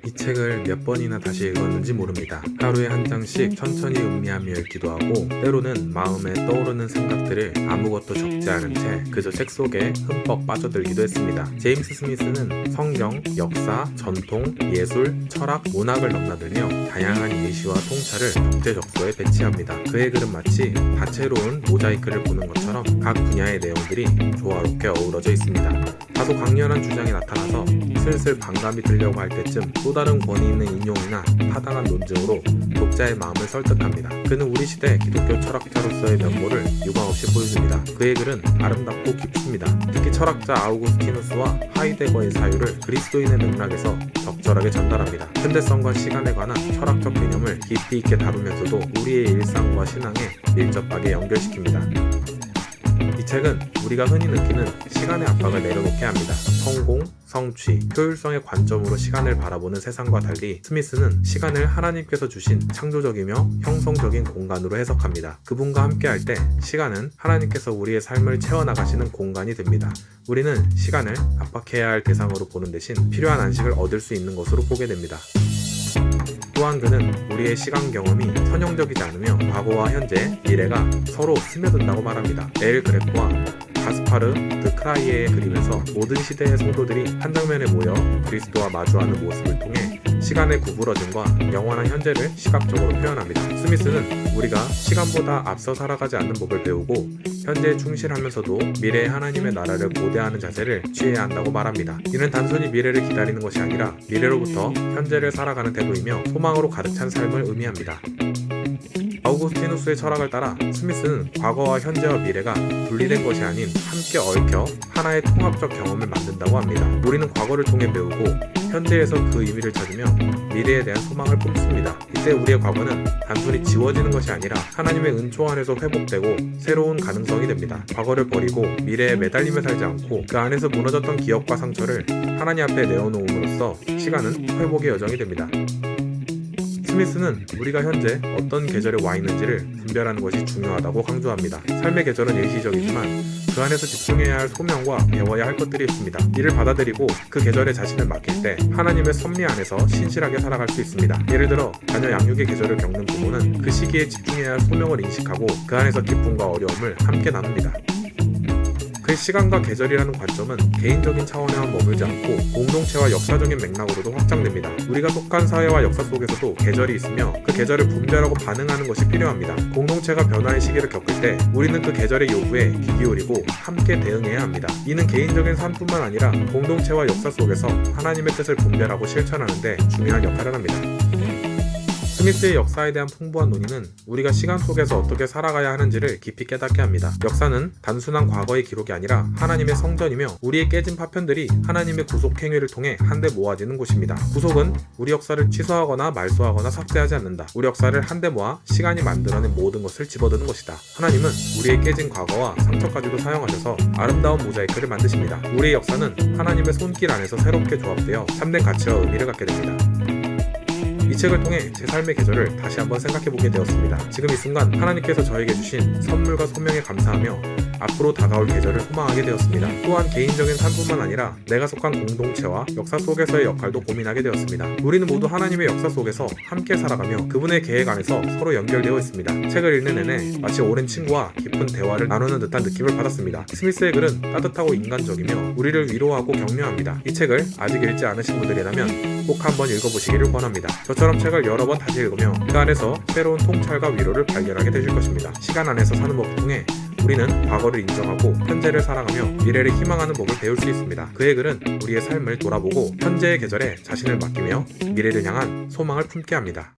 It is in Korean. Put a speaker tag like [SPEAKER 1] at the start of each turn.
[SPEAKER 1] 이 책을 몇 번이나 다시 읽었는지 모릅니다. 하루에 한 장씩 천천히 음미하며 읽기도 하고 때로는 마음에 떠오르는 생각들을 아무것도 적지 않은 채 그저 책 속에 흠뻑 빠져들기도 했습니다. 제임스 스미스는 성경, 역사, 전통, 예술, 철학, 문학을 넘나들며 다양한 예시와 통찰을 적재적소에 배치합니다. 그의 글은 마치 다채로운 모자이크를 보는 것처럼 각 분야의 내용들이 조화롭게 어우러져 있습니다. 다소 강렬한 주장이 나타나서 슬슬 반감이 들려고 할 때쯤 또 다른 권위 있는 인용이나 타당한 논증으로 독자의 마음을 설득합니다. 그는 우리 시대 기독교 철학자로서의 면모를 유감없이 보여줍니다. 그의 글은 아름답고 깊습니다. 특히 철학자 아우구스티누스와 하이데거의 사유를 그리스도인의 맥락에서 적절하게 전달합니다. 현대성과 시간에 관한 철학적 개념을 깊이 있게 다루면서도 우리의 일상과 신앙에 밀접하게 연결시킵니다. 이 책은 우리가 흔히 느끼는 시간의 압박을 내려놓게 합니다. 성공, 성취, 효율성의 관점으로 시간을 바라보는 세상과 달리 스미스는 시간을 하나님께서 주신 창조적이며 형성적인 공간으로 해석합니다. 그분과 함께할 때 시간은 하나님께서 우리의 삶을 채워나가시는 공간이 됩니다. 우리는 시간을 압박해야 할 대상으로 보는 대신 필요한 안식을 얻을 수 있는 것으로 보게 됩니다. 또한 그는 우리의 시간 경험이 선형적이지 않으며 과거와 현재, 미래가 서로 스며든다고 말합니다. 엘 그레코와 가스파르 드 크라이에의 그림에서 모든 시대의 성도들이 한 장면에 모여 그리스도와 마주하는 모습을 통해 시간의 구부러짐과 영원한 현재를 시각적으로 표현합니다. 스미스는 우리가 시간보다 앞서 살아가지 않는 법을 배우고 현재에 충실하면서도 미래의 하나님의 나라를 고대하는 자세를 취해야 한다고 말합니다. 이는 단순히 미래를 기다리는 것이 아니라 미래로부터 현재를 살아가는 태도이며 소망으로 가득 찬 삶을 의미합니다. 아우구스티누스의 철학을 따라 스미스는 과거와 현재와 미래가 분리된 것이 아닌 함께 얽혀 하나의 통합적 경험을 만든다고 합니다. 우리는 과거를 통해 배우고 현재에서 그 의미를 찾으며 미래에 대한 소망을 꿈습니다. 이때 우리의 과거는 단순히 지워지는 것이 아니라 하나님의 은총 안에서 회복되고 새로운 가능성이 됩니다. 과거를 버리고 미래에 매달리며 살지 않고 그 안에서 무너졌던 기억과 상처를 하나님 앞에 내어놓음으로써 시간은 회복의 여정이 됩니다. 스미스는 우리가 현재 어떤 계절에 와 있는지를 분별하는 것이 중요하다고 강조합니다. 삶의 계절은 일시적이지만 그 안에서 집중해야 할 소명과 배워야 할 것들이 있습니다. 이를 받아들이고 그 계절에 자신을 맡길 때 하나님의 섭리 안에서 신실하게 살아갈 수 있습니다. 예를 들어 자녀 양육의 계절을 겪는 부모는 그 시기에 집중해야 할 소명을 인식하고 그 안에서 기쁨과 어려움을 함께 나눕니다. 그 시간과 계절이라는 관점은 개인적인 차원에만 머물지 않고 공동체와 역사적인 맥락으로도 확장됩니다. 우리가 속한 사회와 역사 속에서도 계절이 있으며 그 계절을 분별하고 반응하는 것이 필요합니다. 공동체가 변화의 시기를 겪을 때 우리는 그 계절의 요구에 귀 기울이고 함께 대응해야 합니다. 이는 개인적인 삶뿐만 아니라 공동체와 역사 속에서 하나님의 뜻을 분별하고 실천하는 데 중요한 역할을 합니다. 스미스의 역사에 대한 풍부한 논의는 우리가 시간 속에서 어떻게 살아가야 하는지를 깊이 깨닫게 합니다. 역사는 단순한 과거의 기록이 아니라 하나님의 성전이며 우리의 깨진 파편들이 하나님의 구속 행위를 통해 한데 모아지는 곳입니다. 구속은 우리 역사를 취소하거나 말소하거나 삭제하지 않는다. 우리 역사를 한데 모아 시간이 만들어낸 모든 것을 집어드는 것이다. 하나님은 우리의 깨진 과거와 상처까지도 사용하셔서 아름다운 모자이크를 만드십니다. 우리의 역사는 하나님의 손길 안에서 새롭게 조합되어 참된 가치와 의미를 갖게 됩니다. 이 책을 통해 제 삶의 계절을 다시 한번 생각해보게 되었습니다. 지금 이 순간 하나님께서 저에게 주신 선물과 소명에 감사하며 앞으로 다가올 계절을 소망하게 되었습니다. 또한 개인적인 삶뿐만 아니라 내가 속한 공동체와 역사 속에서의 역할도 고민하게 되었습니다. 우리는 모두 하나님의 역사 속에서 함께 살아가며 그분의 계획 안에서 서로 연결되어 있습니다. 책을 읽는 내내 마치 오랜 친구와 깊은 대화를 나누는 듯한 느낌을 받았습니다. 스미스의 글은 따뜻하고 인간적이며 우리를 위로하고 격려합니다. 이 책을 아직 읽지 않으신 분들이라면 꼭 한번 읽어보시기를 권합니다. 저처럼 책을 여러 번 다시 읽으며 그 안에서 새로운 통찰과 위로를 발견하게 되실 것입니다. 시간 안에서 사는 법을 통해 우리는 과거를 인정하고 현재를 살아가며 미래를 희망하는 법을 배울 수 있습니다. 그의 글은 우리의 삶을 돌아보고 현재의 계절에 자신을 맡기며 미래를 향한 소망을 품게 합니다.